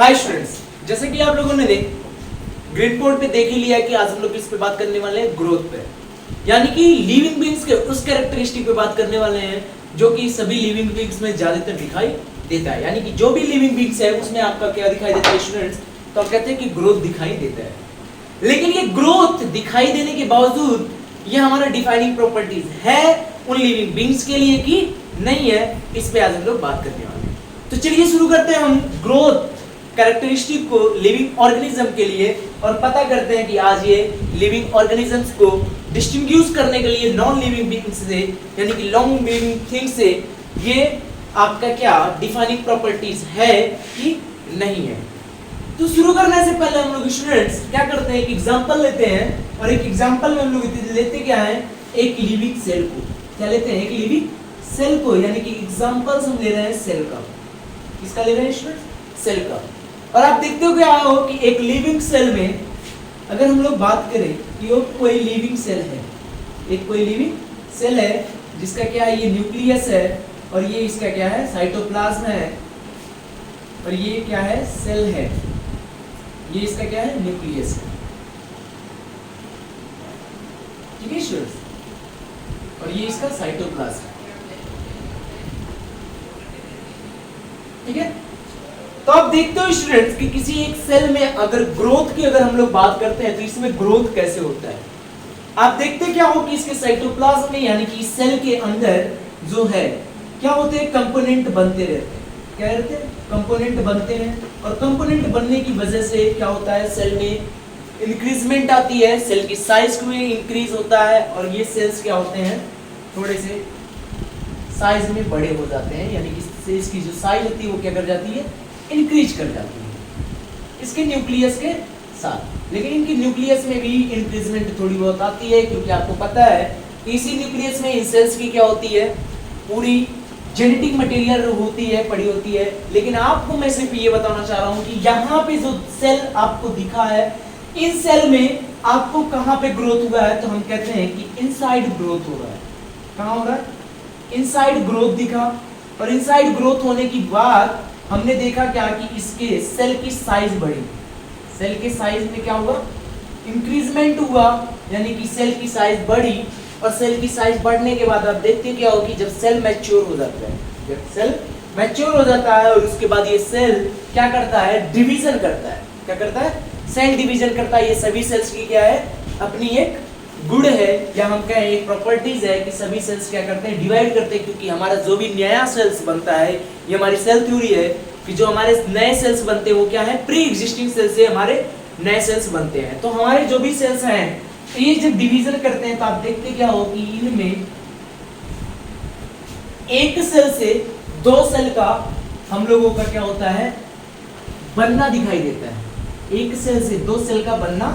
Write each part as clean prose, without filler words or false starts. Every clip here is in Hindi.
हाय स्टूडेंट्स, जैसे कि आप लोगों ने ग्रिड बोर्ड पे देख ही लिया कि आज हम लोग किस पे बात करने वाले हैं, ग्रोथ पे। यानी कि लिविंग बीइंग्स के उस कैरेक्टरिस्टिक पे बात करने वाले हैं जो कि सभी लिविंग बीइंग्स में ज्यादातर दिखाई देता है। यानी कि जो भी लिविंग बीइंग्स है उसमें आपका क्या दिखाई देता है स्टूडेंट्स, तो आप कहते हैं कि ग्रोथ दिखाई देता है। लेकिन ये ग्रोथ दिखाई देने के बावजूद ये हमारा डिफाइनिंग प्रॉपर्टीज है उन लिविंग बीइंग्स के लिए कि नहीं है, इस पे आज हम लोग बात करने वाले हैं। तो चलिए शुरू करते हैं हम ग्रोथ कैरेक्टरिस्टिक को लिविंग ऑर्गेनिज्म के लिए और पता करते हैं कि आज ये लिविंग ऑर्गेनिजम्स को डिस्टिंग्विश करने के लिए नॉन लिविंग बीइंग्स से यानी कि नॉन लिविंग थिंग्स से ये आपका क्या डिफाइनिंग प्रॉपर्टीज है कि नहीं है। तो शुरू करने से पहले हम लोग स्टूडेंट्स क्या करते हैं, एक एग्जांपल लेते हैं और एक एग्जांपल में हम लोग लेते क्या है, एक लिविंग सेल को। क्या लेते हैं? एक लिविंग सेल को, यानी कि एग्जांपल्स हम ले रहे हैं सेल का। किसका ले रहे हैं स्टूडेंट्स? सेल का। और आप देखते हो क्या हो कि एक लिविंग सेल में अगर हम लोग बात करें कि वो कोई लिविंग सेल है, एक कोई लिविंग सेल है जिसका क्या है, ये न्यूक्लियस है और ये इसका क्या है, साइटोप्लाज्म है और ये क्या है, सेल है। ये इसका क्या है, न्यूक्लियस है। ठीक है स्टूडेंट्स, और ये इसका साइटोप्लाज्म है। ठीक है, तो आप देखते हो स्टूडेंट्स कि किसी एक सेल में अगर ग्रोथ की अगर हम लोग बात करते हैं तो इसमें ग्रोथ कैसे होता है। आप देखते क्या हो कि इसके साइटोप्लाज्म में यानी कि सेल के अंदर जो है क्या होते हैं, कंपोनेंट बनते रहते हैं। क्या रहते हैं? कंपोनेंट बनते हैं और कंपोनेंट बनने की वजह से क्या होता है, सेल में इंक्रीजमेंट आती है, सेल की साइज में इंक्रीज होता है और ये सेल्स क्या होते हैं, थोड़े से साइज में बड़े हो जाते हैं। यानी कि सेल्स की जो साइज होती है वो क्या कर जाती है, इंक्रीज कर जाती है इसके न्यूक्लियस के साथ। लेकिन इनकी न्यूक्लियस में भी इंक्रीजमेंट थोड़ी बहुत आती है, क्योंकि आपको पता है कि इसी न्यूक्लियस में इन सेल्स की क्या होती है, पूरी जेनेटिक मटेरियल होती है, पड़ी होती है। लेकिन आपको मैं सिर्फ ये बताना चाह रहा हूँ कि यहाँ पे जो सेल आपको दिखा है, इन सेल में आपको कहाँ पे ग्रोथ हुआ है, तो हम कहते हैं कि इनसाइड ग्रोथ हो रहा है। कहाँ हो रहा है? इनसाइड ग्रोथ दिखा। और इनसाइड ग्रोथ होने की बाद हमने देखा क्या कि इसके सेल की साइज बढ़ी। सेल के साइज में क्या हुआ, इंक्रीजमेंट हुआ, यानी कि सेल की साइज बढ़ी। और सेल की साइज बढ़ने के बाद आप देखते क्या हो कि जब सेल मैच्योर हो जाता है, जब सेल मैच्योर हो जाता है और उसके बाद ये सेल क्या करता है, डिवीजन करता है। क्या करता है? सेल डिवीजन करता है। ये सभी सेल्स की क्या है, अपनी एक गुण है या हम कहें एक प्रॉपर्टीज है कि सभी सेल्स क्या करते हैं, डिवाइड करते हैं। क्योंकि हमारा जो भी नया सेल्स बनता है, ये हमारी सेल थ्योरी है कि जो हमारे नए सेल्स बनते हैं वो क्या है, प्री एग्जिस्टिंग सेल्स से हमारे नए सेल्स बनते हैं। तो हमारे जो भी सेल्स हैं ये जब डिवीजन करते हैं तो आप देखते क्या हो कि इनमें एक सेल से दो सेल का हम लोगों का क्या होता है, बनना दिखाई देता है। एक सेल से दो सेल का बनना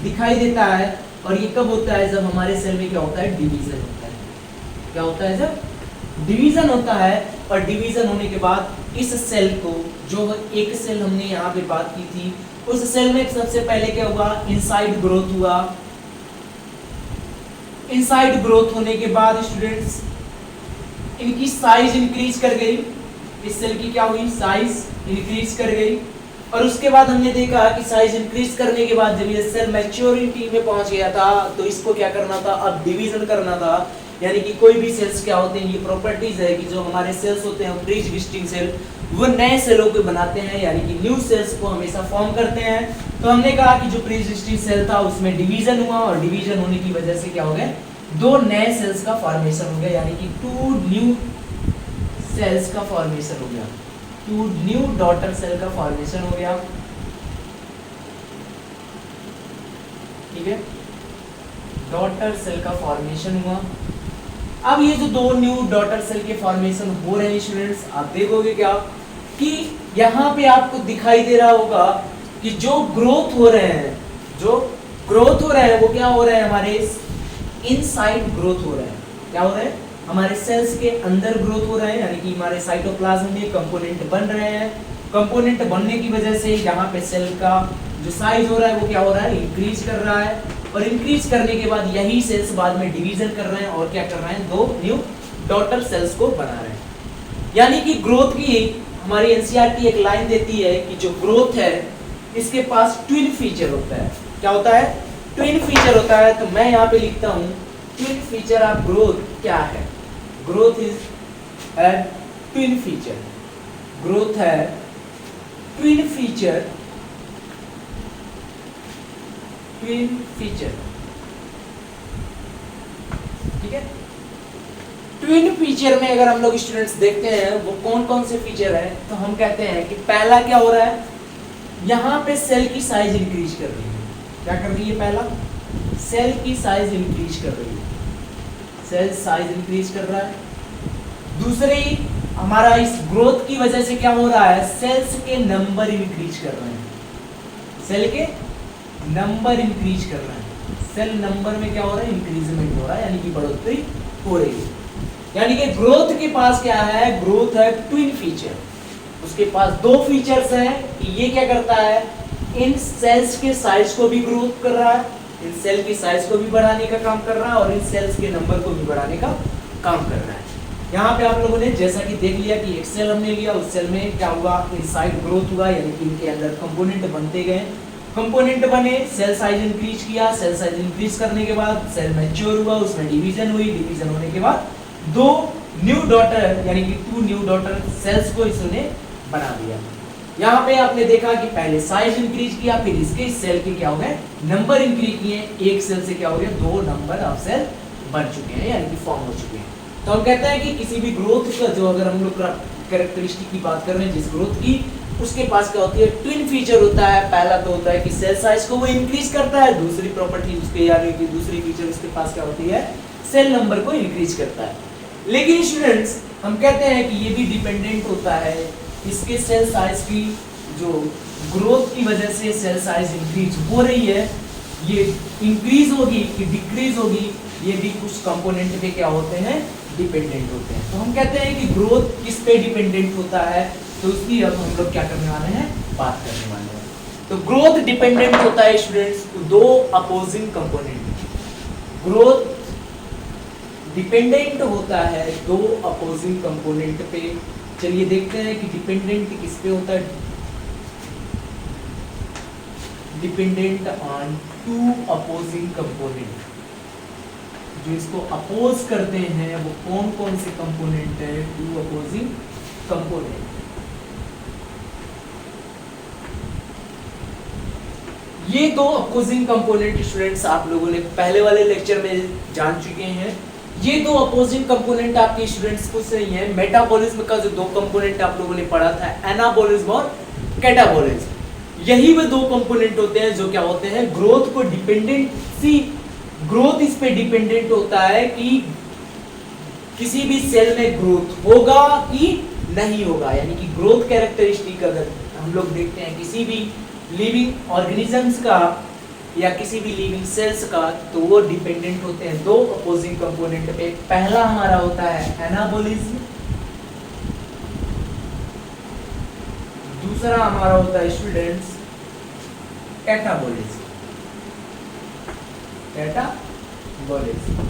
दिखाई देता है। और ये कब होता है, जब हमारे सेल में क्या होता है, डिवीजन होता है। क्या होता है? जब डिवीजन होता है। और डिवीजन होने के बाद इस सेल को, जो एक सेल हमने यहाँ पे बात की थी, उस सेल में सबसे पहले क्या हुआ, इनसाइड ग्रोथ हुआ। इनसाइड ग्रोथ होने के बाद स्टूडेंट्स इनकी साइज इंक्रीज कर गई। इस सेल की क्या हुई, साइज इंक्रीज कर गई। और उसके बाद हमने देखा कि साइज इंक्रीज करने के बाद जब ये सेल मैच्योरिटी में पहुंच गया था तो इसको क्या करना था, अब डिवीजन करना था। यानी कि कोई भी सेल्स क्या होते हैं, ये प्रॉपर्टीज है कि जो हमारे सेल्स होते हैं प्री एग्जिस्टिंग सेल, वो नए सेलों को बनाते हैं, यानी कि न्यू सेल्स को हमेशा फॉर्म करते हैं। तो हमने कहा कि जो प्री एग्जिस्टिंग सेल था उसमें डिवीजन हुआ और डिवीजन होने की वजह से क्या हो गया, दो नए सेल्स का फॉर्मेशन हो गया, यानी कि टू न्यू सेल्स का फॉर्मेशन हो गया, टू न्यू डॉटर सेल का फॉर्मेशन हो गया। ठीक है, डॉटर सेल का फॉर्मेशन हुआ। अब ये जो दो न्यू डॉटर सेल के फॉर्मेशन हो रहे हैं स्टूडेंट्स, आप देखोगे क्या कि यहाँ पे आपको दिखाई दे रहा होगा कि जो ग्रोथ हो रहे हैं, जो ग्रोथ हो रहे हैं वो क्या हो रहे हैं, हमारे इनसाइड ग्रोथ हो रहे हैं। क्या हो रहे हैं, हमारे सेल्स के अंदर ग्रोथ हो रहे हैं, यानी कि हमारे साइटोप्लाज्म में कंपोनेंट बन रहे हैं। कंपोनेंट बनने की वजह से यहाँ पे सेल का जो साइज हो रहा है वो क्या हो रहा है, इंक्रीज कर रहा है। और इंक्रीज करने के बाद यही सेल्स बाद में डिवीजन कर रहे हैं और क्या कर रहे हैं, दो न्यू डॉटर सेल्स को बना रहे हैं। यानी कि ग्रोथ की हमारी एनसीईआरटी एक लाइन देती है कि जो ग्रोथ है इसके पास ट्विन फीचर होता है। क्या होता है? ट्विन फीचर होता है। तो मैं यहाँ पे लिखता हूँ ट्विन फीचर ऑफ ग्रोथ क्या है? Growth is a twin feature. Growth है ट्विन फीचर, ट्विन फीचर, ठीक है। ट्विन फीचर में अगर हम लोग स्टूडेंट्स देखते हैं वो कौन कौन से फीचर है, तो हम कहते हैं कि पहला क्या हो रहा है, यहाँ पे सेल की साइज इंक्रीज कर रही है। क्या कर रही है? पहला सेल की साइज इंक्रीज कर रही है, सेल साइज इंक्रीज कर रहा है। दूसरी, हमारा इस ग्रोथ की वजह से क्या हो रहा है, सेल्स के नंबर इंक्रीज कर रहे हैं, सेल के नंबर इंक्रीज कर रहे हैं। सेल नंबर में क्या हो रहा है? इंक्रीजमेंट हो रहा है, यानी कि बढ़ोतरी हो रही है। यानी कि ग्रोथ के पास क्या है? ग्रोथ है ट्विन फीचर। उसके पास दो फीचर्स हैं कि ये क्या करता है, इन सेल्स के साइज को भी ग्रोथ कर रहा है, इन सेल की साइज को भी बढ़ाने का काम कर रहा है, और इन सेल्स के नंबर को भी बढ़ाने का काम कर रहा है। यहाँ पे आप लोगों ने जैसा कि देख लिया कि एक सेल हमने लिया, उस सेल में क्या हुआ, इनसाइड ग्रोथ हुआ, यानी कि इनके अंदर कंपोनेंट बनते गए, कंपोनेंट बने, सेल साइज इंक्रीज किया, सेल साइज इंक्रीज करने के बाद सेल मैच्योर हुआ, उसमें डिवीजन हुई, डिवीजन होने के बाद दो न्यू डॉटर यानी कि 2 न्यू डॉटर सेल्स को इसने बना दिया। यहाँ पे आपने देखा कि पहले साइज इंक्रीज किया, फिर इसके सेल के क्या हो गए, नंबर इंक्रीज किए, एक सेल से क्या हो गया, 2 नंबर ऑफ सेल बन चुके हैं, यानी कि फॉर्म हो चुके हैं। तो हम कहते हैं कि किसी भी ग्रोथ का जो, अगर हम लोग कैरेक्टरिस्टिक की बात कर रहे हैं जिस ग्रोथ की, उसके पास क्या होती है, ट्विन फीचर होता है। पहला तो होता है कि सेल साइज को वो इंक्रीज करता है, दूसरी प्रॉपर्टी उसके यानी कि दूसरी फीचर उसके पास क्या होती है, सेल नंबर को इंक्रीज करता है। लेकिन स्टूडेंट्स हम कहते हैं कि ये भी डिपेंडेंट होता है, इसके सेल साइज की जो ग्रोथ की वजह से सेल साइज इंक्रीज हो रही है, ये इंक्रीज होगी कि डिक्रीज होगी, ये भी कुछ कंपोनेंट पे क्या होते हैं, डिपेंडेंट होते हैं। तो हम कहते हैं कि ग्रोथ किस पे डिपेंडेंट होता है, तो उसकी अब हम लोग क्या करने वाले हैं, बात करने वाले हैं। तो ग्रोथ डिपेंडेंट होता है स्टूडेंट्स दो अपोजिंग कंपोनेंट, ग्रोथ डिपेंडेंट होता है दो अपोजिंग कंपोनेंट पे। चलिए देखते हैं कि डिपेंडेंट किस पे होता है, डिपेंडेंट ऑन 2 अपोजिंग कंपोनेंट। जो इसको अपोज करते हैं वो कौन कौन से कंपोनेंट है, 2 अपोजिंग कंपोनेंट। ये दो अपोजिंग कंपोनेंट स्टूडेंट्स आप लोगों ने पहले वाले लेक्चर में जान चुके हैं। ये दो अपोजिंग कंपोनेंट आपके स्टूडेंट्स कुछ नहीं है, मेटाबॉलिज्म का जो दो कंपोनेंट आप लोगों ने पढ़ा था, एनाबॉलिज्म और कैटाबॉलिज्म, यही वे दो कंपोनेंट होते हैं जो क्या होते हैं, ग्रोथ को डिपेंडेंसी, ग्रोथ इस पे डिपेंडेंट होता है कि किसी भी सेल में ग्रोथ होगा कि नहीं होगा। यानी कि ग्रोथ कैरेक्टरिस्टिक अगर हम लोग देखते हैं किसी भी लिविंग ऑर्गेनिजम्स का या किसी भी लिविंग सेल्स का, तो वो डिपेंडेंट होते हैं दो अपोजिंग कंपोनेंट पे। पहला हमारा होता है एनाबॉलिज्म, दूसरा हमारा होता है स्टूडेंट्स कैटाबॉलिज्म। कैटाबॉलिज्म,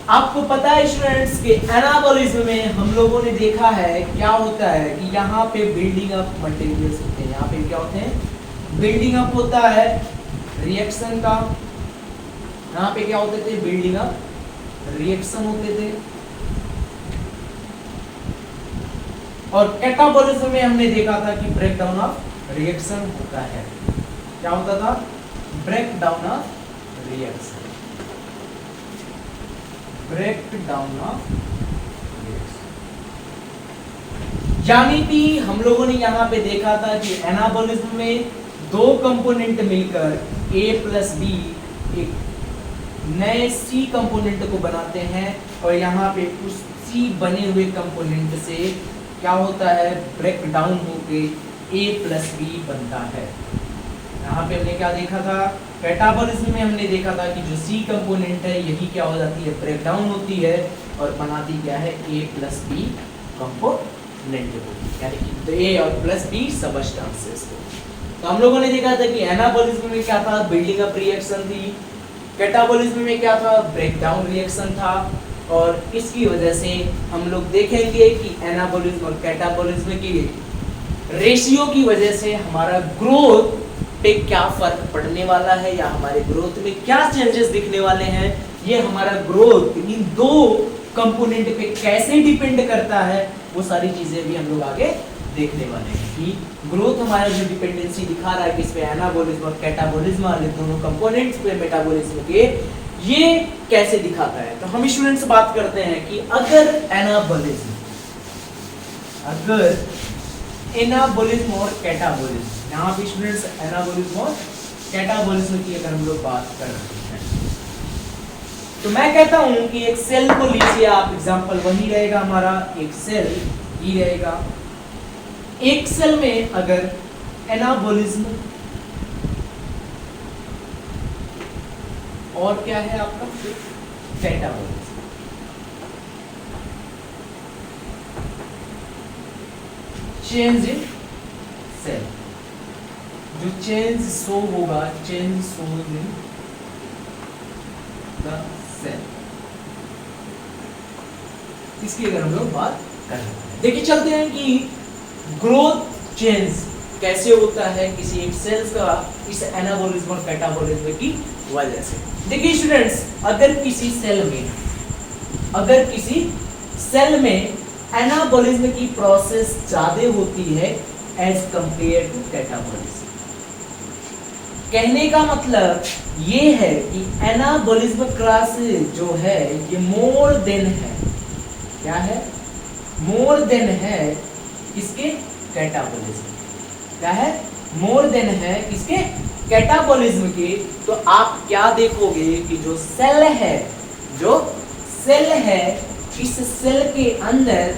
आपको पता है स्टूडेंट्स कि एनाबॉलिज्म में हम लोगों ने देखा है क्या होता है कि यहाँ पे बिल्डिंग अप मटेरियल्स होते हैं, यहाँ पे क्या होते हैं, बिल्डिंग अप होता है रिएक्शन का, यहाँ पे क्या होते थे, बिल्डिंग अप रिएक्शन होते थे। और कैटाबॉलिज्म में हमने देखा था कि ब्रेकडाउन ऑफ रिएक्शन होता है। क्या होता था, breakdown of reaction, breakdown of reaction. यानी कि हम लोगों ने यहाँ पे देखा था कि एनाबॉलिज्म में दो कंपोनेंट मिलकर A प्लस B एक नए C कंपोनेंट को बनाते हैं, और यहाँ पे उस C बने हुए कंपोनेंट से क्या होता है, ब्रेकडाउन होके A प्लस B बनता है। यहाँ पे हमने क्या देखा था, कैटाबॉलिज्म में हमने देखा था कि जो C कंपोनेंट है यही क्या हो जाती है, ब्रेकडाउन होती है और बनाती क्या है, A प्लस B कंपोनेंट को, यानी कि A और प्लस B सबस्टेंसेस को। तो हम लोगों ने देखा था कि एनाबॉलिज्म में क्या था, बिल्डिंग अप रिएक्शन थी, कैटाबॉलिज्म में क्या था, ब्रेकडाउन रिएक्शन था। और इसकी वजह से हम लोग देखेंगे कि एनाबॉलिज्म और कैटाबॉलिज्म की रेशियो की वजह से हमारा ग्रोथ पे क्या फर्क पड़ने वाला है या हमारे ग्रोथ में क्या चेंजेस दिखने वाले हैं, ये हमारा ग्रोथ इन दो कंपोनेंट पे कैसे डिपेंड करता है, वो सारी चीजें भी हम लोग आगे देखने वाले हैं कि ग्रोथ हमारा जो डिपेंडेंसी दिखा रहा है किस पे, एनाबॉलिज्म और कैटाबॉलिज्म वाले दोनों कंपोनेंट्स पे मेटाबॉलिज्म के, ये कैसे दिखाता है। तो हम स्टूडेंट्स बात करते हैं कि अगर एनाबॉलिज्म और कैटाबॉलिज्म, यहाँ पे स्टूडेंट्स एनाबॉलिज्म और कैटाबॉलिज्म की अगर हम लोग बात कर रहे हैं तो मैं कहता हूं कि एक सेल को लीजिए आप, एग्जांपल वही रहेगा हमारा, एक सेल ही रहेगा। एक सेल में अगर एनाबॉलिज्म और क्या है आपका कैटाबॉलिज्म, चेंज इन सेल, जो चेंज शो होगा, change shows in the cell, इसकी अगर हम लोग बात करें, देखिए चलते हैं कि ग्रोथ चेंज कैसे होता है किसी एक सेल्स का इस एनाबॉलिज्म और कैटाबॉलिज्म की वजह से। देखिए स्टूडेंट्स, अगर किसी सेल में एनाबॉलिज्म की प्रोसेस ज्यादा होती है एज कंपेयर टू कैटाबॉलिज्म, कहने का मतलब ये है कि एनाबॉलिज्म क्रॉस जो है ये मोर देन है, क्या है, मोर देन है किसके, कैटाबॉलिज्म, क्या है, मोर देन है किसके, कैटाबॉलिज्म के। तो आप क्या देखोगे कि जो सेल है इस सेल के अंदर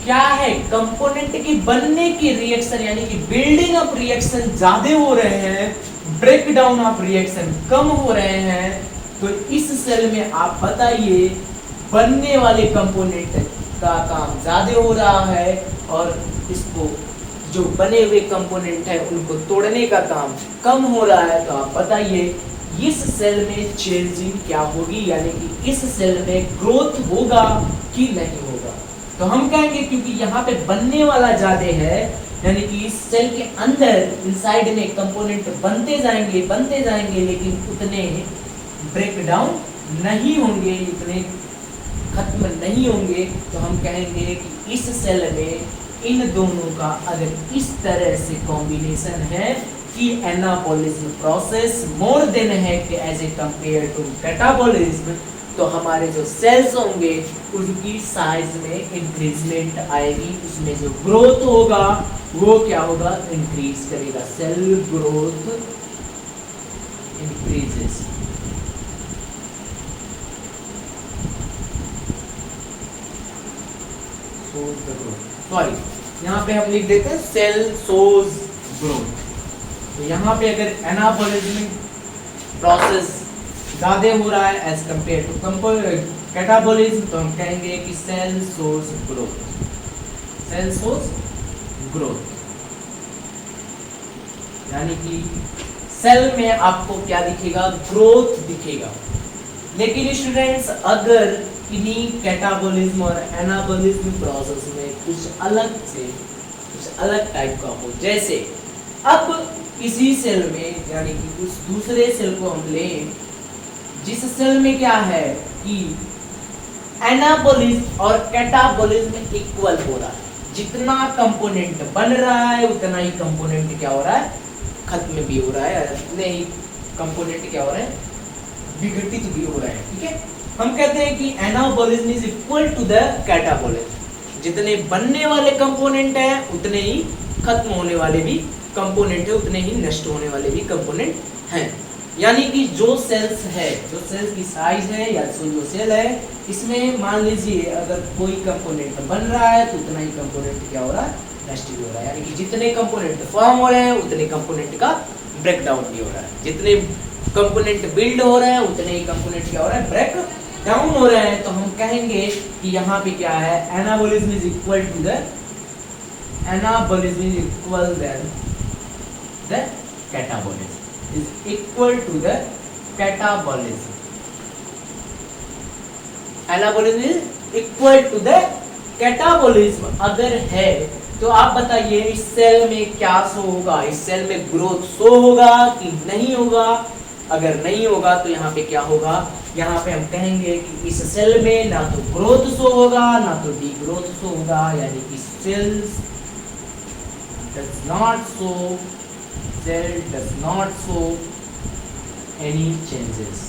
क्या है, कंपोनेंट की बनने की रिएक्शन यानी कि बिल्डिंग अप रिएक्शन ज्यादा हो रहे हैं, ब्रेक डाउन ऑफ रिएक्शन कम हो रहे हैं। तो इस सेल में आप बताइए बनने वाले कंपोनेंट का काम ज्यादा हो रहा है और इसको जो बने हुए कंपोनेंट है उनको तोड़ने का काम कम हो रहा है। तो आप बताइए इस सेल में चेंजिंग क्या होगी, यानी कि इस सेल में ग्रोथ होगा कि नहीं होगा। तो हम कहेंगे क्योंकि यहाँ पे बनने वाला ज्यादा है, यानी कि इस सेल के अंदर इनसाइड में कंपोनेंट बनते जाएंगे लेकिन उतने ब्रेक डाउन नहीं होंगे, इतने खत्म नहीं होंगे। तो हम कहेंगे कि इस सेल में इन दोनों का अगर इस तरह से कॉम्बिनेशन है कि एनाबॉलिज्म प्रोसेस मोर देन है कि as a compare to catabolism, तो हमारे जो सेल्स होंगे उनकी साइज में इंक्रीजमेंट आएगी, उसमें जो ग्रोथ होगा वो क्या होगा, इंक्रीज करेगा, सेल ग्रोथ इंक्रीजेस। सॉरी, यहाँ पे हम लिख देते हैं सेल सोज ग्रोथ। तो यहाँ पे अगर एनाबॉलिज्म प्रोसेस ज्यादा हो रहा है एज कंपेयर टू कैटाबॉलिज्म, तो हम कहेंगे कि सेल सोज ग्रोथ, सेल सोज ग्रोथ, यानी कि सेल में आपको क्या दिखेगा, ग्रोथ दिखेगा। लेकिन स्टूडेंट्स अगर इन्हीं कैटाबॉलिज्म और एनाबॉलिज्म प्रोसेस में कुछ अलग टाइप का हो, जैसे अब किसी सेल में यानी कि उस दूसरे सेल को हम लें जिस सेल में क्या है कि एनाबॉलिज्म और कैटाबॉलिज्म इक्वल हो रहा है, जितना कंपोनेंट बन रहा है उतना ही कंपोनेंट क्या हो रहा है, खत्म भी हो रहा है, उतने ही कंपोनेंट क्या हो रहा है, विघटित भी हो रहा है। ठीक है, हम कहते हैं कि anabolism is equal to the catabolism, जितने बनने वाले कंपोनेंट हैं उतने ही खत्म होने वाले भी कंपोनेंट है, उतने ही नष्ट होने वाले भी कंपोनेंट हैं। यानी कि जो सेल्स है, जो सेल्स की साइज है या जो सेल है, इसमें मान लीजिए अगर कोई कंपोनेंट बन रहा है तो उतना ही कंपोनेंट क्या हो रहा है, नष्ट भी हो रहा है। यानी कि जितने कंपोनेंट फॉर्म हो रहे हैं उतने कंपोनेंट का ब्रेक डाउन भी हो रहा है, जितने कंपोनेंट बिल्ड हो रहे हैं उतने ही कंपोनेंट क्या हो रहा है, ब्रेक डाउन हो रहे हैं। तो हम कहेंगे कि यहाँ पे क्या है, anabolism is equal to the catabolism is equal to the catabolism anabolism is equal to the catabolism अगर है तो आप बताइए इस सेल में क्या शो होगा, इस सेल में ग्रोथ शो होगा कि नहीं होगा। अगर नहीं होगा तो यहाँ पे क्या होगा, यहाँ पे हम कहेंगे कि इस सेल में ना तो ग्रोथ शो होगा ना तो डी ग्रोथ शो होगा, यानी कि cells does not show any changes,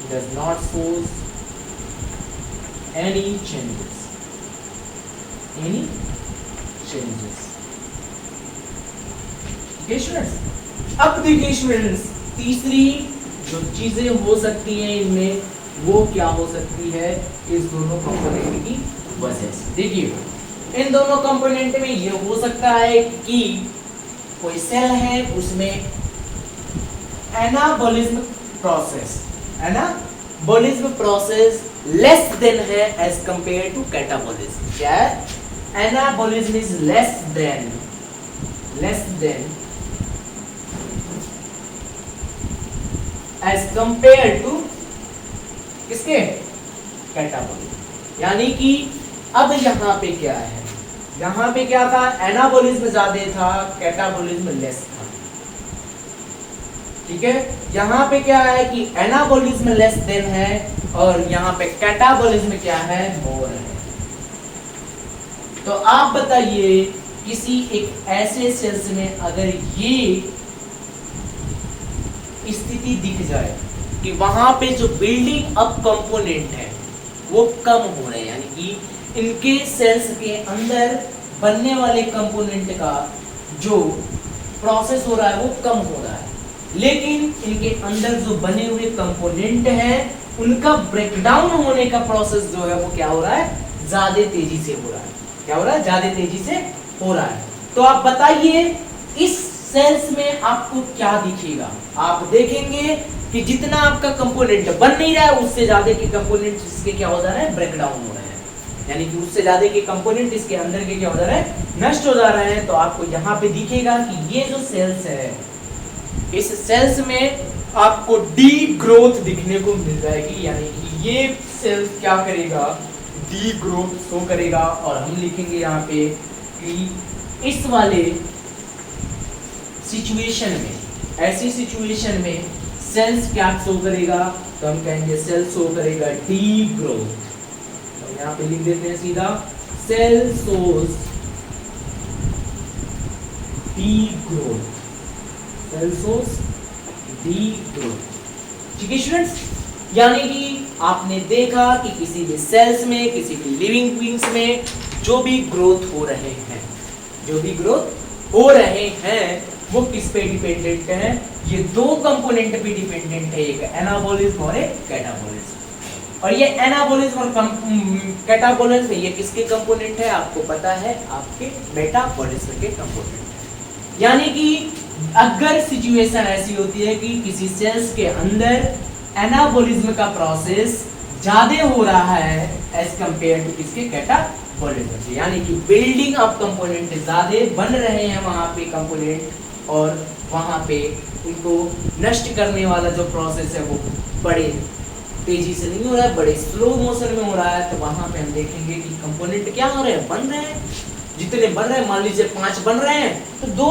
does not shows any changes students. अब देखिए स्टूडेंट्स, तीसरी जो चीजें हो सकती हैं इनमें वो क्या हो सकती है, इस दोनों कंपोनेंट की वजह से। देखिए इन दोनों कंपोनेंट में ये हो सकता है कि कोई सेल है उसमें एनाबॉलिज्म प्रोसेस लेस देन है एज कंपेयर टू कैटाबॉलिज्म। क्या है, anabolism is less than as compare to किसके, कैटाबॉलिज्म। यानी कि अब यहाँ पे क्या है, यहाँ पे क्या था, एनाबॉलिज्म ज्यादा था, कैटाबॉलिज्म लेस था। ठीक है, यहाँ पे क्या है कि एनाबॉलिज्म लेस देन है और यहाँ पे कैटाबॉलिज्म क्या है, मोर है। तो आप बताइए किसी एक ऐसे सेल्स में अगर ये स्थिति दिख जाए कि वहां पे जो बिल्डिंग अप कंपोनेंट है वो कम हो रहे हैं, यानी कि इनके सेल्स के अंदर बनने वाले कंपोनेंट का जो प्रोसेस हो रहा है वो कम हो रहा है, लेकिन इनके अंदर जो बने हुए कंपोनेंट हैं उनका ब्रेकडाउन होने का प्रोसेस जो है वो क्या हो रहा है, ज्यादा तेजी से हो रहा है। क्या हो रहा है, ज्यादा तेजी से हो रहा है। तो आप बताइए इस सेल्स में आपको क्या दिखेगा, आप देखेंगे कि जितना आपका कंपोनेंट बन नहीं रहा है उससे ज्यादा के कंपोनेंट इसके क्या हो जा रहा है, ब्रेकडाउन हो रहा है, यानी कि उससे ज्यादा के कंपोनेंट इसके अंदर के क्या हो जा रहा है, नष्ट हो जा रहे हैं। तो आपको यहाँ पे दिखेगा कि ये जो सेल्स है इस सेल्स में आपको डी ग्रोथ दिखने को मिल जाएगी, यानी कि ये सेल क्या करेगा, डी ग्रोथ शो करेगा। और हम लिखेंगे यहाँ पे कि इस वाले सिचुएशन में, ऐसी सिचुएशन में सेल्स क्या शो करेगा, तो हम कहेंगे सेल शो करेगा डी ग्रोथ। तो यहाँ पे लिख देते हैं सीधा, cell shows degrowth, cell shows degrowth. ठीक है स्टूडेंट्स, यानी कि आपने देखा कि किसी भी सेल्स में, किसी भी लिविंग बीइंग्स में जो भी ग्रोथ हो रहे हैं, वो किस पे डिपेंडेंट है, ये दो कंपोनेंट पे डिपेंडेंट है, एक एनाबॉलिज्म और एक कैटाबॉलिज्म। और ये एनाबॉलिज्म और कैटाबॉलिज्म ये किसके कंपोनेंट है, आपको पता है, आपके मेटाबॉलिज्म के कंपोनेंट है। यानी कि अगर सिचुएशन ऐसी होती है कि किसी सेल्स के अंदर एनाबॉलिज्म का प्रोसेस ज्यादा हो रहा है एज कंपेयर टू किसके, कैटाबॉलिज्म से, यानी कि बिल्डिंग अप कंपोनेंट ज्यादा बन रहे हैं वहां पे कंपोनेंट, और वहां पे उनको नष्ट करने वाला जो प्रोसेस है वो बड़े तेजी से नहीं हो रहा है, बड़े स्लो मोशन में हो रहा है। तो वहां पे हम देखेंगे कि कंपोनेंट क्या हो रहे हैं, बन रहे हैं, जितने बन रहे हैं, मान लीजिए 5 बन रहे हैं तो 2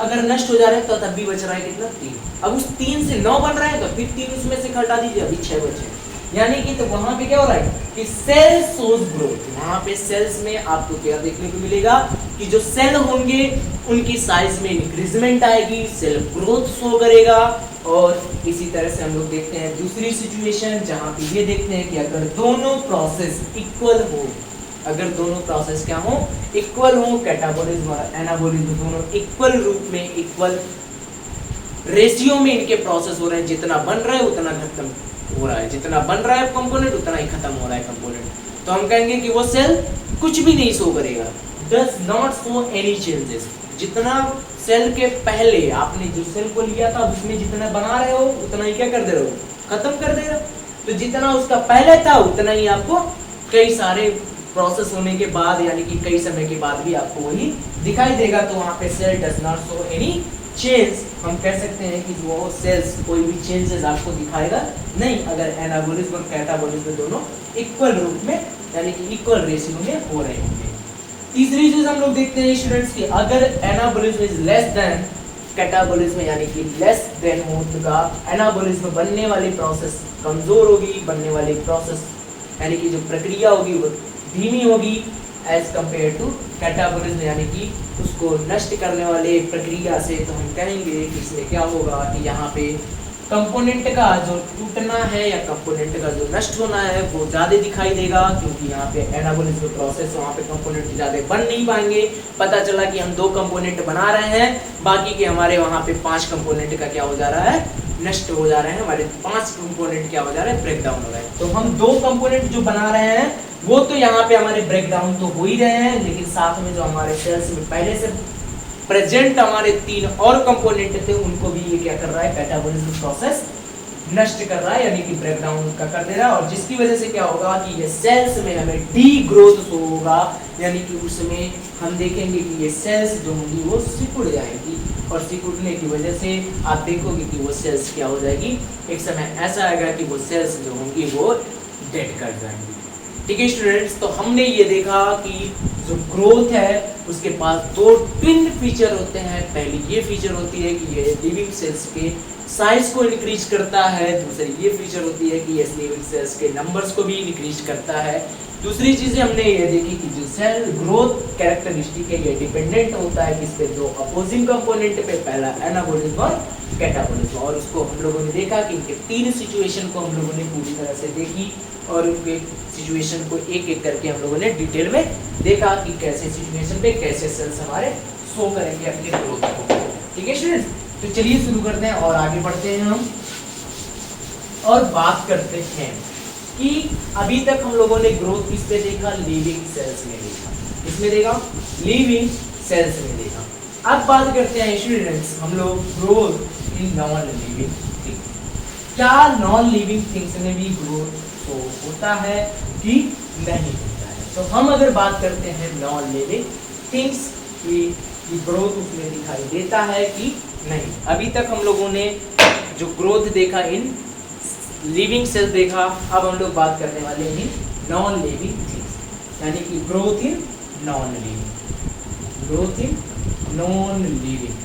अगर नष्ट हो जा रहे हैं तो तब भी बच रहा है कितना, 3। अब उस 3 से 9 बन रहे हैं तो फिर 3 उसमें से घटा दीजिए, अभी 6 बचे। यानी कि तो वहां पे क्या हो रहा है कि सेल शोज ग्रोथ, वहां पे सेल्स में आपको क्या देखने को मिलेगा कि जो सेल होंगे उनकी साइज में इंक्रीजमेंट आएगी, सेल ग्रोथ शो करेगा। और इसी तरह से हम लोग देखते हैं दूसरी सिचुएशन जहां पे ये देखते हैं कि अगर दोनों प्रोसेस इक्वल हो, अगर दोनों प्रोसेस क्या हो, इक्वल हो, कैटाबॉलिज्म और एनाबॉलिज्म दोनों इक्वल रूप में, इक्वल रेशियो में इनके प्रोसेस हो रहे हैं, जितना बन रहा है उतना खत्म हो रहा है, जितना बन रहा है कंपोनेंट उतना ही खत्म हो रहा है कंपोनेंट। तो हम कहेंगे कि वो सेल कुछ भी नहीं शो करेगा, does not show any changes. जितना सेल के पहले आपने जो सेल को लिया था उसमें जितना बना रहे हो उतना ही क्या कर दे रहे हो, खत्म कर दे रहे हो। तो जितना उसका पहले था उतना ही आपको कई सारे प्रोसेस होने के बाद, यानी कि कई समय के बाद भी आपको वही दिखाई देगा। तो वहां पे cell does not show any change हम कह सकते हैं कि वो सेल्स कोई भी चेंजेस आपको दिखाएगा नहीं, अगर एनाबॉलिज्म और कैटाबॉलिज्म दोनों इक्वल रूप में यानी कि इक्वल रेशियो में हो रहे होंगे। तीसरी चीज हम लोग देखते हैं स्टूडेंट्स की, अगर anabolism is less then catabolism यानी कि लेस देन होगा, एनाबॉलिज्म बनने वाली प्रोसेस कमजोर होगी, बनने वाली प्रोसेस यानी कि जो प्रक्रिया होगी वो धीमी होगी एज कंपेयर टू कैटाबॉलिज्म यानी कि उसको नष्ट करने वाले प्रक्रिया से। तो हम कहेंगे कि इसमें क्या होगा कि यहाँ पे कंपोनेंट का जो टूटना है या कंपोनेंट का जो नष्ट होना है वो ज़्यादा दिखाई देगा, क्योंकि यहाँ पे एनाबॉलिज्म प्रोसेस वहाँ पे कंपोनेंट ज़्यादा बन नहीं पाएंगे। पता चला कि हम 2 कंपोनेंट बना रहे हैं, बाकी के हमारे वहाँ पे 5 कंपोनेंट का क्या हो जा रहा है, नष्ट हो जा रहे हैं, हमारे 5 कंपोनेंट क्या हो जा रहे हैं, ब्रेक डाउन हो रहे हैं। तो हम 2 कंपोनेंट जो बना रहे हैं वो तो यहाँ पे हमारे ब्रेक डाउन तो हो ही रहे हैं, लेकिन साथ में जो हमारे सेल्स में पहले से प्रेजेंट हमारे 3 और कंपोनेंट थे उनको भी ये क्या कर रहा है, कैटाबॉलिज्म प्रोसेस नष्ट कर रहा है यानी कि ब्रेक डाउन का कर दे रहा है। और जिसकी वजह से क्या होगा कि ये सेल्स में हमें डी ग्रोथ होगा, यानी कि उसमें हम देखेंगे कि ये सेल्स जो होंगी वो सिकुड़ जाएंगी, और सिकुड़ने की वजह से आप देखोगे कि वो सेल्स क्या हो जाएगी, एक समय ऐसा आएगा कि वो सेल्स जो होंगी वो डेड कर जाएंगी। ठीक है स्टूडेंट्स, तो हमने ये देखा कि जो ग्रोथ है उसके पास 2 ट्विन फीचर होते हैं। पहली ये फीचर होती है कि ये लिविंग सेल्स के साइज को इंक्रीज करता है, दूसरी ये फीचर होती है कि ये लिविंग सेल्स के नंबर्स को भी इंक्रीज करता है। दूसरी चीजें हमने ये देखी कि जो सेल ग्रोथ कैरेक्टरिस्टिक है ये डिपेंडेंट होता है किस पे, जो अपोजिंग कंपोनेंट पे, पहला एनाबॉलिज्म और कैटाबॉलिज्म। और उसको हम लोगों ने देखा कि इनके 3 सिचुएशन को हम लोगों ने पूरी तरह से देखी, और उनके सिचुएशन को एक एक करके हम लोगों ने डिटेल में देखा कि कैसे सिचुएशन पे कैसे सेल्स हमारे शो करेंगे अपने ग्रोथ को। ठीक है स्टूडेंट्स, तो चलिए शुरू करते हैं और आगे बढ़ते हैं हम और बात करते हैं कि अभी तक हम लोगों ने ग्रोथ किस पे देखा, लिविंग सेल्स में देखा। किसमें देखा, लिविंग सेल्स में देखा। अब बात करते हैं स्टूडेंट्स हम लोग growth in non living things. क्या नॉन लिविंग थिंग्स में भी ग्रोथ तो होता है कि नहीं होता है? तो हम अगर बात करते हैं नॉन लिविंग थिंग्स की ग्रोथ उसमें दिखाई देता है कि नहीं। अभी तक हम लोगों ने जो ग्रोथ देखा इन लिविंग सेल देखा, अब हम लोग बात करने वाले हैं नॉन लिविंग थिंग्स, यानी कि growth in non living, growth in non living,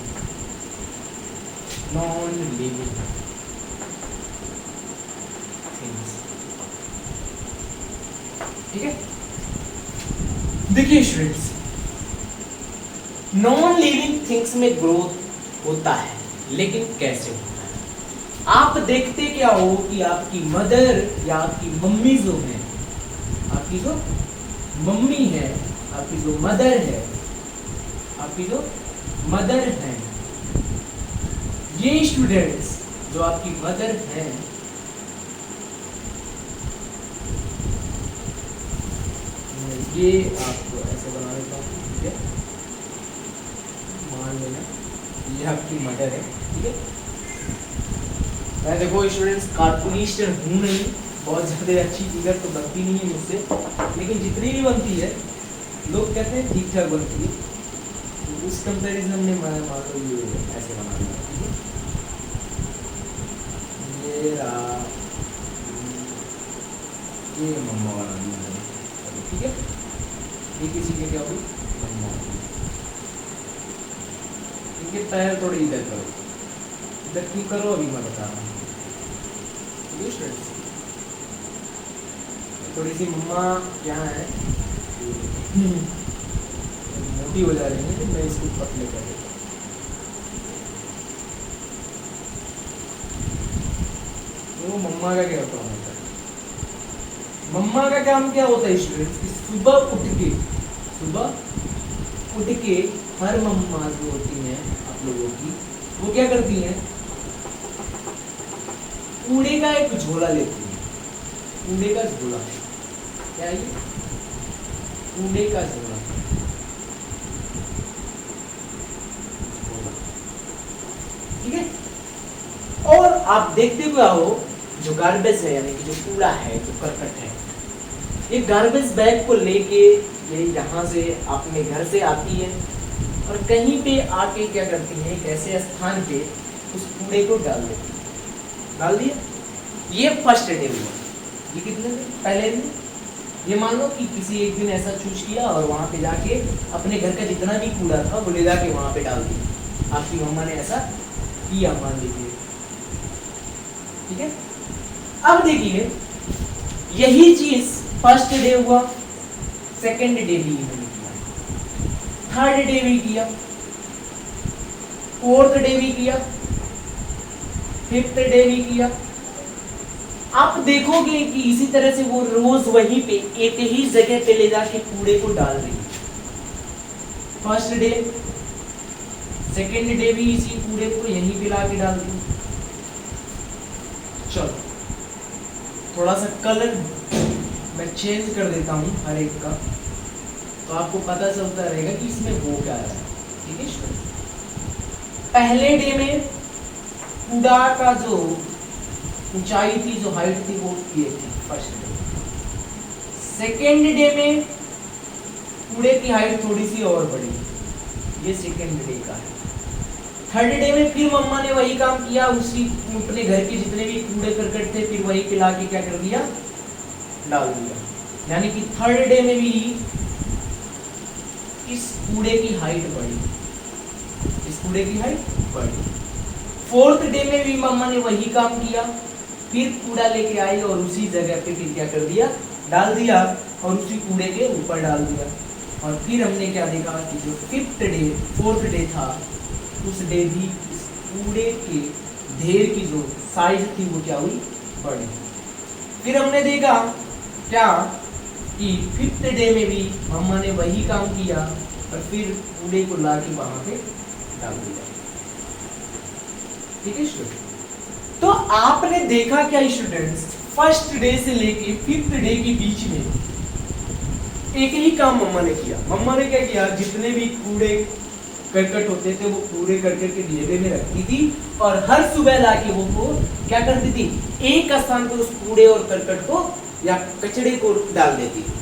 non living things. ठीक है, देखिए स्टूडेंट्स, नॉन लिविंग थिंग्स में ग्रोथ होता है, लेकिन कैसे होता है? आप देखते क्या हो कि आपकी मदर या आपकी मम्मी जो है, आपकी जो मम्मी है, आपकी जो मदर है, आपकी जो मदर है, ये स्टूडेंट्स जो आपकी मदर है, ये आपको ऐसे बना देता हूँ। ठीक है, मान लेना ये आपकी मदर है। ठीक है, मैं देखो स्टूडेंट्स कार्टूनिस्ट हूँ नहीं, बहुत ज़्यादा अच्छी फिगर तो बनती नहीं है मुझसे, लेकिन जितनी भी बनती है लोग कहते हैं ठीक ठाक बनती है, तो उस कंपैरिजन में मैं मान लो ये ऐसे बना दूँगा। ठीक है, ये मम्मा वाला दूँगा। ठीक है, ये किसी के क्या होगी, मम्मा। इनके पैर थोड़े इधर करो, इधर क्यों करो अभी मैं बता रहा हूँ। थोड़ी सी मम्मा यहाँ है, मोटी हो जा रही है, तो मैं इसको पतले कर देता हूँ। तो मम्मा का क्या काम होता है? मम्मा का काम क्या होता है स्टूडेंट्स कि सुबह उठ के हर मम्मा जो होती हैं आप लोगों की, वो क्या करती हैं, कूड़े का एक झोला लेती है। कूड़े का झोला, क्या ये कूड़े का झोला, ठीक है। और आप देखते हुए हो जो गार्बेज है, यानी कि जो कूड़ा है, जो करकट है, ये गार्बेज बैग को लेके ये यहाँ से अपने घर से आती है, और कहीं पे आके क्या करती है, एक ऐसे स्थान पे उस कूड़े को डाल देती है। डाल दिया, ये फर्स्ट डे हुआ। ये कितने दिन पहले दिन, ये मान लो कि किसी एक दिन ऐसा चूज किया और वहां पे जाके अपने घर का जितना भी कूड़ा था वो ले जाके वहां पे डाल दिया। आपकी मम्मा ने ऐसा किया मान लीजिए, ठीक है। अब देखिए यही चीज फर्स्ट डे हुआ, सेकेंड डे भी इन्होंने किया, थर्ड डे भी किया, फोर्थ डे भी किया, फिफ्थ डे भी किया। आप देखोगे कि इसी तरह से वो रोज वहीं पे एक ही जगह पे ले जाके कूड़े को डाल रही है। फर्स्ट डे सेकेंड डे भी इसी कूड़े को यहीं पे लाके डाल दी। चलो थोड़ा सा कलर मैं चेंज कर देता हूं हर एक का, तो आपको पता चलता रहेगा कि इसमें हो क्या रहा है, ठीक है। पहले डे में कूड़ा का जो ऊंचाई थी, जो हाइट थी, वो ये थी फर्स्ट डे। सेकेंड डे में कूड़े की हाइट थोड़ी सी और बढ़ी, ये सेकेंड डे का है। थर्ड डे में फिर मम्मा ने वही काम किया, उसी अपने घर के जितने भी कूड़े करकट थे फिर वही पिला के क्या कर दिया, डाल दिया। यानी कि थर्ड डे में भी इस कूड़े की हाइट बढ़ी, इस कूड़े की हाइट बढ़ी। फोर्थ डे में भी मम्मा ने वही काम किया, फिर कूड़ा लेके आई और उसी जगह पे फिर क्या कर दिया, डाल दिया और उसी कूड़े के ऊपर डाल दिया। और फिर हमने क्या देखा कि जो फिफ्थ डे फोर्थ डे था, उस डे भी इस कूड़े के ढेर की जो साइज थी वो क्या हुई, बढ़ी। फिर हमने देखा क्या कि फिफ्थ डे में भी मम्मा ने वही काम किया और फिर कूड़े को ला के वहां पे डाल दिया, ठीक है स्टूडेंट। तो आपने देखा क्या स्टूडेंट्स, फर्स्ट डे से लेके फिफ्थ डे के बीच में एक ही काम मम्मा ने किया। मम्मा ने क्या किया, जितने भी कूड़े करकट होते थे वो कूड़े करकट के ढेरे में रखती थी और हर सुबह लाके वो क्या करती थी, एक स्थान पर उस कूड़े और करकट को या कचड़े को डाल देती थी।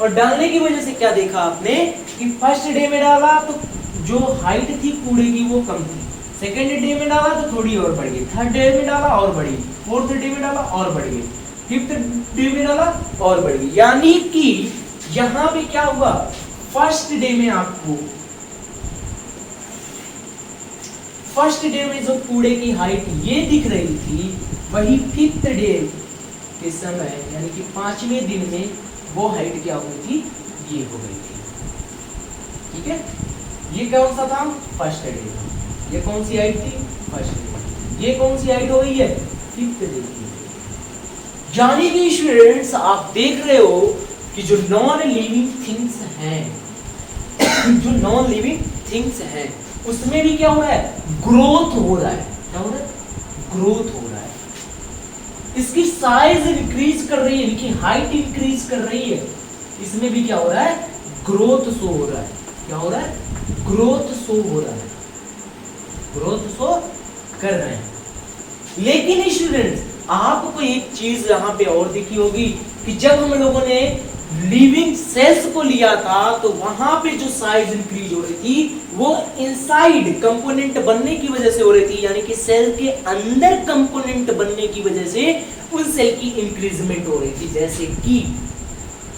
और डालने की वजह से क्या देखा आपने कि फर्स्ट डे में डाला तो जो हाइट थी कूड़े की वो कम थी, सेकेंड डे में डाला तो थोड़ी और बढ़ गई, थर्ड डे में डाला और बढ़ी, फोर्थ डे में डाला और बढ़ गई, फिफ्थ डे में डाला और बढ़ गई। यानी कि यहां पे क्या हुआ, फर्स्ट डे में आपको फर्स्ट डे में जो कूड़े की हाइट ये दिख रही थी, वही फिफ्थ डे के समय यानी कि 5वें दिन में वो हाइट क्या हुई थी, ये हो गई थी, ठीक है। ये कौन सा था, फर्स्ट डे था। ये कौन सी हाइट थी, फर्स्ट डे। ये कौन सी हाइट हो गई है, फिफ्थ डे की। यानी कि स्टूडेंट्स आप देख रहे हो कि जो नॉन लिविंग थिंग्स हैं जो नॉन लिविंग थिंग्स हैं उसमें भी क्या हो रहा है, ग्रोथ हो रहा है। क्या हो रहा है, ग्रोथ हो रहा है। इसकी साइज इंक्रीज कर रही है, इनकी हाइट इंक्रीज कर रही है। इसमें भी क्या हो रहा है, ग्रोथ शो हो रहा है। क्या हो रहा है, ग्रोथ शो हो रहा है, ग्रोथ शो कर रहे हैं। लेकिन स्टूडेंट्स आपको एक चीज यहां पे और दिखी होगी कि जब हम लोगों ने लिविंग सेल्स को लिया था तो वहां पे जो साइज इंक्रीज हो रही थी वो इनसाइड कंपोनेंट बनने की वजह से हो रही थी, यानी कि सेल के अंदर कंपोनेंट बनने की वजह से उन सेल की इंक्रीजमेंट हो रही थी। जैसे कि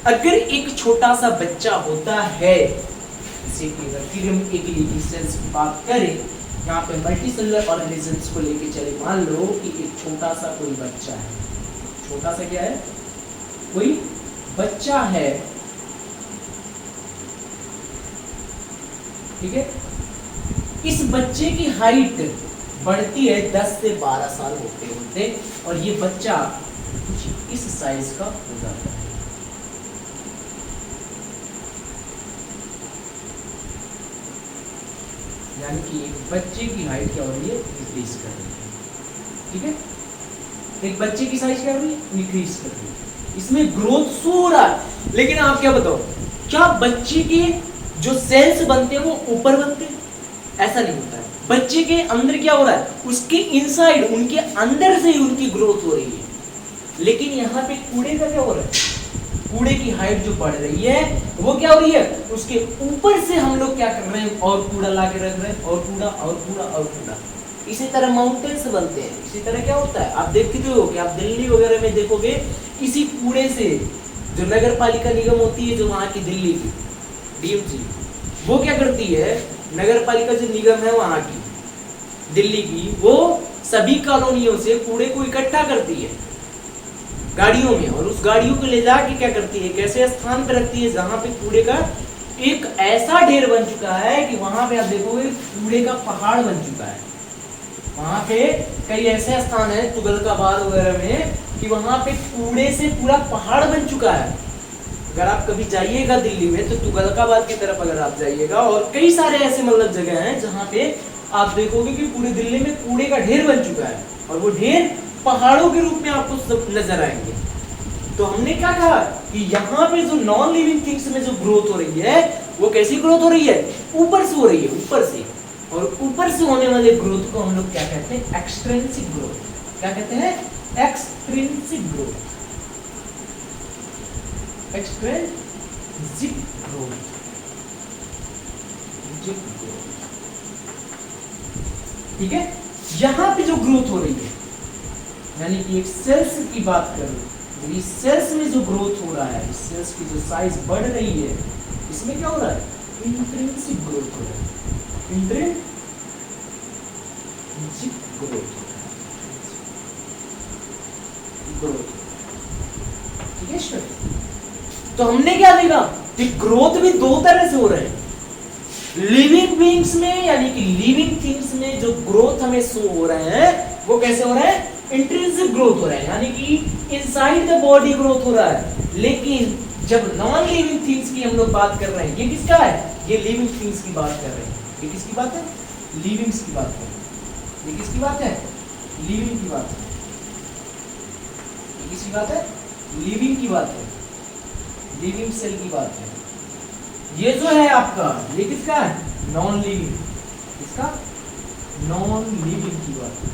अगर एक छोटा सा बच्चा होता है, जैसे कि अगर फिर हम एक लिविंग सेल्स की बात करें, यहाँ पे मल्टीसेलुलर ऑर्गेनिजम्स को लेके चले, मान लो कि एक छोटा सा कोई बच्चा है, छोटा सा क्या है, कोई बच्चा है, ठीक है। इस बच्चे की हाइट बढ़ती है 10 से 12 साल होते होते और ये बच्चा कुछ इस साइज का हो जाता है। यानी कि एक बच्चे की हाइट क्या हो रही है, इंक्रीज कर रही है, ठीक है। एक बच्चे की साइज क्या हो रही है, इंक्रीज कर रही है। इसमें ग्रोथ शो हो रहा है। लेकिन आप क्या बताओ, क्या बच्चे के जो सेल्स बनते हैं वो ऊपर बनते हैं? ऐसा नहीं होता है। बच्चे के अंदर क्या हो रहा है, उसके इनसाइड, उनके अंदर से ही उनकी ग्रोथ हो रही है। लेकिन यहाँ पे कूड़े का क्या हो रहा है, कूड़े की हाइट जो बढ़ रही है वो क्या हो रही है, उसके ऊपर से हम लोग क्या कर रहे हैं, और कूड़ा ला के रख रहे हैं, और कूड़ा और कूड़ा और कूड़ा। इसी तरह माउंटेन्स बनते हैं। इसी तरह क्या होता है, आप देखते हो कि आप दिल्ली वगैरह में देखोगे, इसी कूड़े से जो नगर पालिका निगम होती है, जो वहां की दिल्ली की DMC, वो क्या करती है, नगर पालिका जो निगम है वहां की दिल्ली की, वो सभी कॉलोनियों से कूड़े को इकट्ठा करती है गाड़ियों में, और उस गाड़ियों को ले जाके क्या करती है, एक ऐसे स्थान पर रखती है जहां पे कूड़े का एक ऐसा ढेर बन चुका है कि वहां पे आप देखोगे कूड़े का पहाड़ बन चुका है। वहां पे कई ऐसे स्थान है तुगलकाबाद वगैरह में कि वहां पे कूड़े से पूरा पहाड़ बन चुका है। अगर आप कभी जाइएगा दिल्ली में तो तुगलकाबाद की तरफ अगर आप जाइएगा, और कई सारे ऐसे मतलब जगह हैं जहां पे आप देखोगे कि पूरे दिल्ली में कूड़े का ढेर बन चुका है, और वो ढेर पहाड़ों के रूप में आपको सब नजर आएंगे। तो हमने क्या कहा कि यहाँ पे जो नॉन लिविंग थिंग्स में जो ग्रोथ हो रही है, वो कैसी ग्रोथ हो रही है, ऊपर से हो रही है, ऊपर से। और ऊपर से होने वाले ग्रोथ को हम लोग क्या कहते हैं, एक्सट्रिंसिक ग्रोथ। क्या कहते हैं, एक्सट्रिंसिक ग्रोथ। एक्सट्रिंसिक ग्रोथ, ठीक है। यहां पे जो ग्रोथ हो रही है, यानी कि एक सेल्स की बात करें, इस सेल्स में जो ग्रोथ हो रहा है, इस सेल्स की जो साइज बढ़ रही है, इसमें क्या हो रहा है, इंट्रिंसिक ग्रोथ हो रहा है। इंट्रिंसिक ग्रोथ, ग्रोथ, ठीक है स्टूडेंट। तो हमने क्या देखा कि ग्रोथ भी दो तरह से हो रहे हैं। लिविंग बीइंग्स में, यानी कि लिविंग थिंग्स में जो ग्रोथ हमें शो हो रहे हैं, वो कैसे हो रहा है, इंट्रिंसिक ग्रोथ हो रहा है, यानी कि इनसाइड द बॉडी ग्रोथ हो रहा है। लेकिन जब नॉन लिविंग थिंग्स की हम लोग बात कर रहे हैं, ये किसका है, ये लिविंग थिंग्स की बात कर रहे हैं। ये किसकी बात है, लिविंग्स की बात कर रहे हैं। ये किसकी बात है, लिविंग की बात है। ये किसकी बात है, लिविंग की बात है, लिविंग सेल की बात है। ये जो है आपका, ये किसका है, नॉन लिविंग, किसका, नॉन लिविंग की बात है।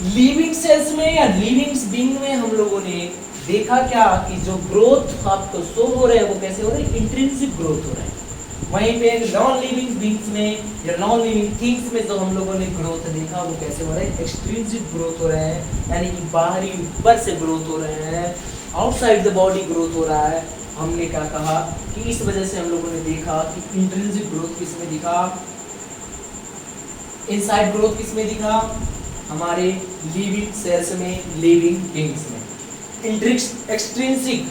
लिविंग सेल्स में या लिविंग बीइंग में हम लोगों ने देखा क्या कि जो ग्रोथ आपको शो हो रहे हैं वो कैसे हो रहे हैं, इंट्रिंसिक ग्रोथ हो रहे हैं। वहीं पे नॉन लिविंग बीइंग्स में या नॉन लिविंग थिंग्स में जो हम लोगों ने ग्रोथ देखा वो कैसे हो रहे हैं, एक्सट्रिंसिक ग्रोथ हो रहे हैं, यानी कि बाहरी ऊपर से ग्रोथ हो रहे हैं, आउटसाइड द बॉडी ग्रोथ हो रहा है। हमने क्या कहा कि इस वजह से हम लोगों ने देखा कि इंट्रिंसिक ग्रोथ किसमें दिखा, इनसाइड ग्रोथ किसमें दिखा, हमारे लिविंग सेल्स में, लिविंग बीइंग्स में। एक्सट्रिंसिक,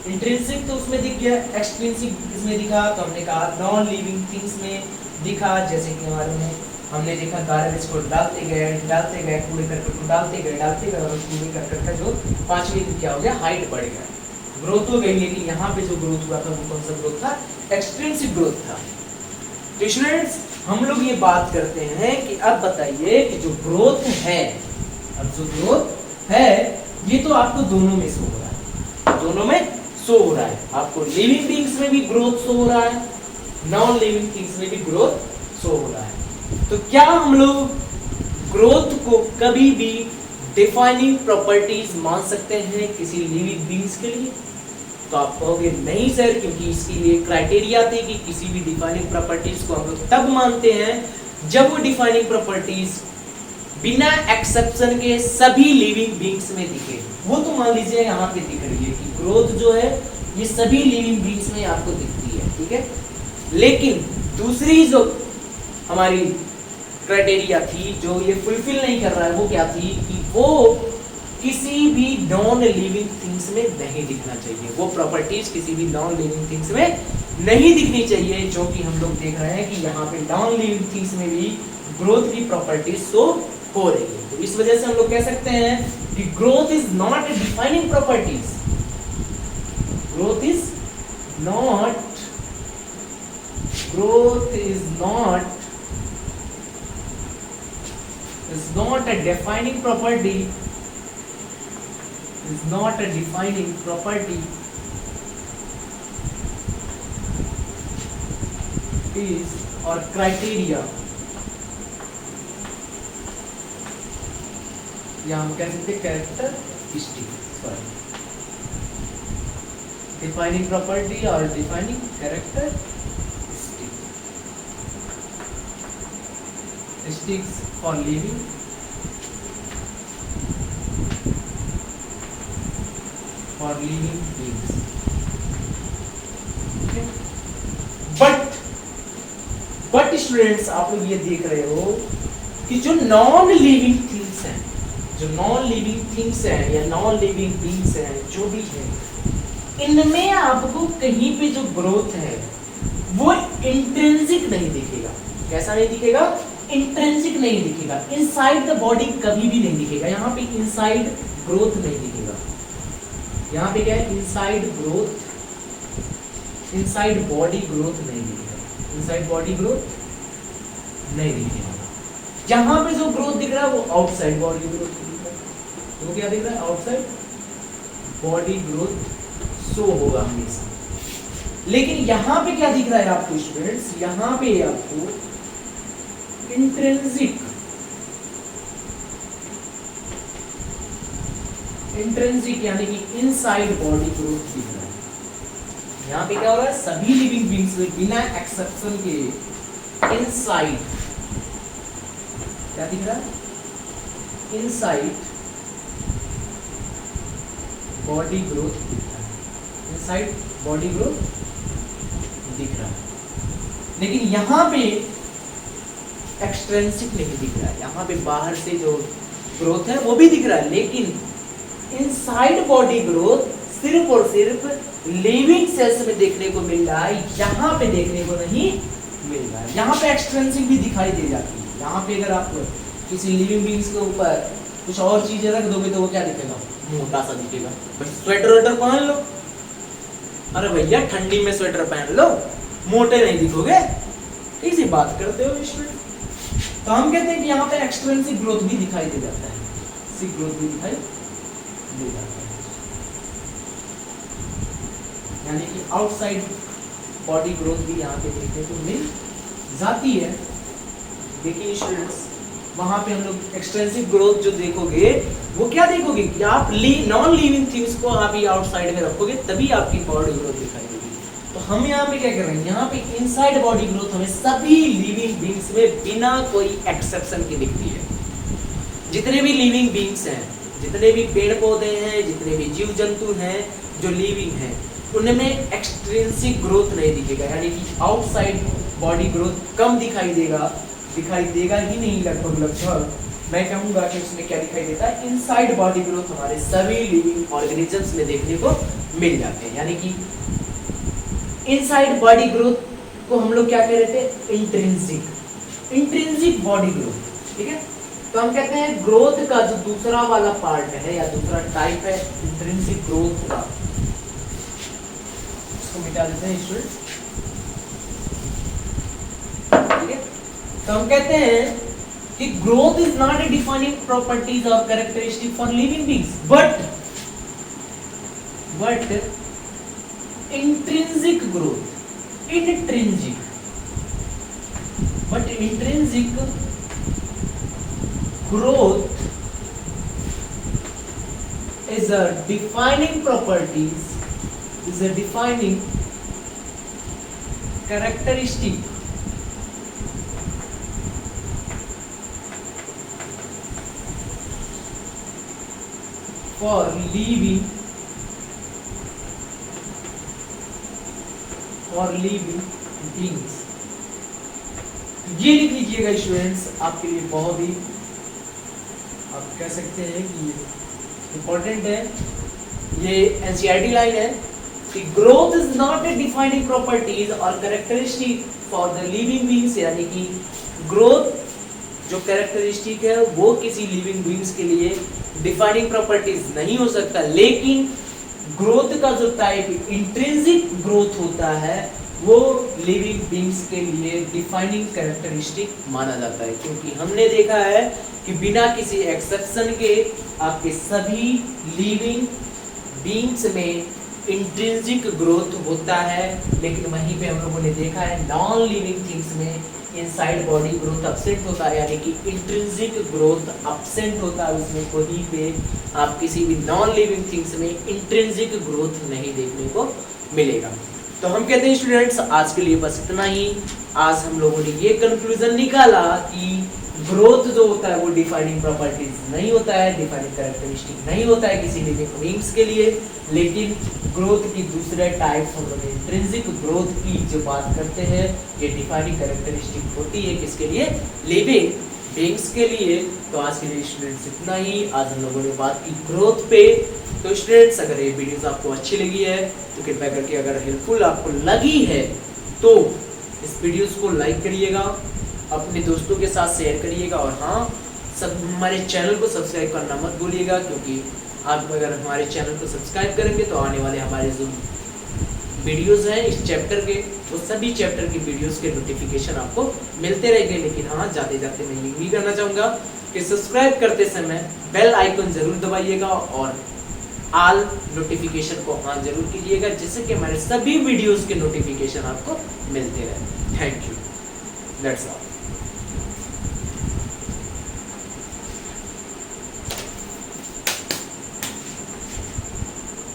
इंट्रिंसिक तो उसमें दिख गया, एक्सट्रिंसिक किसमें दिखा, तो हमने कहा नॉन लिविंग थिंग्स में दिखा। जैसे कि हमारे में हमने देखा गार्बेज को डालते गए कूड़े करकट को डालते गए, और कूड़े करकट का जो 5वीं दिन क्या हो गया, हाइट बढ़ गया, ग्रोथ हो गई। लेकिन यहाँ पे जो ग्रोथ हुआ था वो कौन सा ग्रोथ था, एक्सट्रिंसिक ग्रोथ था। तो स्टूडेंट्स, हम लोग ये बात करते हैं कि अब बताइए कि जो ग्रोथ है, अब जो ग्रोथ है ये तो आपको दोनों में शो हो रहा है, दोनों में शो हो रहा है। आपको लिविंग बीइंग्स में भी ग्रोथ शो हो रहा है, नॉन लिविंग थिंग्स में भी ग्रोथ शो हो रहा है। तो क्या हम लोग ग्रोथ को कभी भी डिफाइनिंग प्रॉपर्टीज मान सकते हैं किसी लिविंग बीइंग्स के लिए? तो आप कहोगे नहीं सर, क्योंकि इसके लिए क्राइटेरिया थे कि किसी भी डिफाइनिंग प्रॉपर्टीज को हम लोग तब मानते हैं जब वो डिफाइनिंग प्रॉपर्टीज बिना एक्सेप्शन के सभी लिविंग बीइंग्स में दिखे। वो तो मान लीजिए यहाँ पे दिख रही है कि ग्रोथ जो है ये सभी लिविंग बीइंग्स में आपको दिखती है, ठीक है। लेकिन दूसरी जो हमारी क्राइटेरिया थी जो ये फुलफिल नहीं कर रहा है, वो क्या थी कि वो किसी भी नॉन लिविंग थिंग्स में नहीं दिखना चाहिए। वो प्रॉपर्टीज किसी भी नॉन लिविंग थिंग्स में नहीं दिखनी चाहिए, जो कि हम लोग देख रहे हैं कि यहाँ पे नॉन लिविंग थिंग्स में भी ग्रोथ की प्रॉपर्टीज शो हो रही है। तो इस वजह से हम लोग कह सकते हैं कि growth is not a defining properties, growth is not a defining property, is not a defining property, is or criteria, या हम कह सकते हैं कैरेक्टरिस्टिक, सॉरी डिफाइनिंग प्रॉपर्टी और defining character sticks for living beings. But students आप लोग ये देख रहे हो कि जो नॉन लिविंग थिंग्स हैं, जो नॉन लिविंग थिंग्स हैं या नॉन लिविंग बीइंग्स हैं, जो भी है, इनमें आपको कहीं पे जो ग्रोथ है वो इंट्रिंसिक नहीं दिखेगा। कैसा नहीं दिखेगा? इंट्रिंसिक नहीं दिखेगा। इनसाइड द बॉडी कभी भी नहीं दिखेगा। यहाँ पे इनसाइड ग्रोथ नहीं दिखेगा। यहाँ पे क्या है? Inside growth, inside body growth नहीं दिखेगा। इनसाइड बॉडी ग्रोथ नहीं दिखेगा। यहाँ पे जो ग्रोथ दिख रहा है वो आउटसाइड बॉडी ग्रोथ दिख रहा है। तो क्या दिख रहा है? आउटसाइड बॉडी ग्रोथ शो होगा हमेशा। लेकिन यहाँ पे क्या दिख रहा है आपको स्टूडेंट्स? यहाँ पे आपको इंट्रिंसिक, इंट्रिंसिक यानी कि इनसाइड बॉडी ग्रोथ दिख रहा है। यहाँ पे क्या हो रहा है? सभी लिविंग बीइंग्स में बिना एक्सेप्शन के इनसाइड क्या दिख रहा है? इनसाइड बॉडी ग्रोथ दिख रहा है। इनसाइड बॉडी ग्रोथ दिख रहा है। लेकिन यहाँ पे एक्सट्रिंसिक नहीं दिख रहा है। यहाँ पे बाहर से जो ग्रोथ है वो भी दिख रहा है, लेकिन इनसाइड बॉडी ग्रोथ सिर्फ और सिर्फ लिविंग सेल्स में देखने को मिल रहा है, यहाँ पे देखने को नहीं मिल रहा है। यहाँ पे एक्सट्रिंसिक भी दिखाई दे जाती है। यहाँ पे अगर आप किसी लिविंग बीइंग्स के ऊपर कुछ और चीजें रख दोगे तो वो क्या दिखेगा? मोटा सा दिखेगा। स्वेटर वेटर पहन लो, अरे भैया ठंडी में स्वेटर पहन लो, मोटे नहीं दिखोगे। इसी बात करते हो स्टूडेंट। तो हम कहते हैं कि यहाँ पे एक्सट्रिंसिक ग्रोथ भी दिखाई दे जाता है, सिक ग्रोथ भी दिखाई दे जाता है, यानी कि आउटसाइड बॉडी ग्रोथ भी यहाँ पे देखने को मिल जाती है। देखिए स्टूडेंट्स, वहां पे हम लोग एक्सटेंसिव ग्रोथ जो देखोगे वो क्या देखोगे कि आप नॉन लिविंग थिंग्स को आप ही आउटसाइड में रखोगे तभी आपकी बॉडी ग्रोथ दिखाई देगी। तो हम यहाँ पे क्या कर रहे हैं? यहाँ पे इनसाइड बॉडी ग्रोथ हमें सभी लिविंग बीइंग्स में बिना कोई एक्सेप्शन के दिखती है। जितने भी लिविंग बीइंग्स हैं, जितने भी पेड़ पौधे हैं, जितने भी जीव जंतु हैं जो लिविंग हैं, उनमें एक्सट्रिंसिक ग्रोथ नहीं दिखेगा, यानी कि आउटसाइड बॉडी ग्रोथ कम दिखाई देगा ही नहीं। लगभग मैं कहूंगा कि उसमें क्या दिखाई देता है? इनसाइड बॉडी ग्रोथ हमारे सभी लिविंग ऑर्गेनिजम्स में देखने को मिल जाते हैं। यानी कि इनसाइड बॉडी ग्रोथ को हम लोग क्या कह रहे थे? Intrinsic body growth. ठीक है, तो हम कहते हैं ग्रोथ का जो दूसरा वाला पार्ट है या दूसरा टाइप है इंट्रिंसिक ग्रोथ का, उसको मिटा देते हैं स्टूडेंट। ठीक है, तो हम कहते हैं कि growth is not a defining properties और characteristic for living beings, but intrinsic growth, intrinsic growth is a defining properties, is a defining characteristic for living beings। ये लिख लीजिएगा स्टूडेंट्स, आपके लिए बहुत ही आप कह सकते हैं कि इम्पोर्टेंट है। ये एनसीईआरटी लाइन है कि growth is not a defining properties और characteristic for the living beings, यानी कि ग्रोथ जो कैरेक्टरिस्टिक है वो किसी लिविंग बीइंग्स के लिए डिफाइनिंग प्रॉपर्टीज नहीं हो सकता, लेकिन ग्रोथ का जो टाइप इंट्रिंसिक ग्रोथ होता है वो लिविंग बीइंग्स के लिए डिफाइनिंग कैरेक्टरिस्टिक माना जाता है, क्योंकि हमने देखा है कि बिना किसी एक्सेप्शन के आपके सभी लिविंग बीइंग्स में इंट्रिंसिक ग्रोथ होता है। लेकिन वहीं पे हम लोगों ने देखा है नॉन लिविंग थिंग्स में इनसाइड बॉडी ग्रोथ एब्सेंट होता है, यानी कि इंट्रिंसिक ग्रोथ एब्सेंट होता है। उसमें कहीं पे आप किसी भी नॉन लिविंग थिंग्स में इंट्रिंसिक ग्रोथ नहीं देखने को मिलेगा। तो हम कहते हैं स्टूडेंट्स आज के लिए बस इतना ही। आज हम लोगों ने ये कंक्लूजन निकाला कि ग्रोथ जो होता है वो डिफाइनिंग प्रॉपर्टीज नहीं होता है, डिफाइनिंग कैरेक्टरिस्टिक नहीं होता है किसी लिविंग बीइंग्स के लिए, लेकिन ग्रोथ की दूसरे टाइप्स हम लोग इंट्रिंसिक ग्रोथ की जो बात करते हैं ये डिफाइनिंग कैरेक्टरिस्टिक होती है किसके लिए, लिविंग बीइंग्स के लिए। तो आज के लिए स्टूडेंट्स इतना ही। आज हम लोगों ने बात की ग्रोथ पे। तो स्टूडेंट्स अगर ये वीडियोस आपको अच्छी लगी है तो कृपया करके अगर हेल्पफुल आपको लगी है तो इस वीडियोस को लाइक करिएगा, अपने दोस्तों के साथ शेयर करिएगा और हाँ सब हमारे चैनल को सब्सक्राइब करना मत भूलिएगा, क्योंकि आप अगर हमारे चैनल को सब्सक्राइब करेंगे तो आने वाले हमारे जो वीडियोस हैं इस चैप्टर के वो सभी चैप्टर की वीडियोस के नोटिफिकेशन आपको मिलते रहेंगे। लेकिन हाँ जाते जाते मैं ये भी कहना चाहूँगा कि सब्सक्राइब करते समय बेल आइकन जरूर दबाइएगा और ऑल नोटिफिकेशन को ऑन जरूर कीजिएगा, जिससे कि हमारे सभी वीडियोस के नोटिफिकेशन आपको मिलते रहे। Thank you, that's all.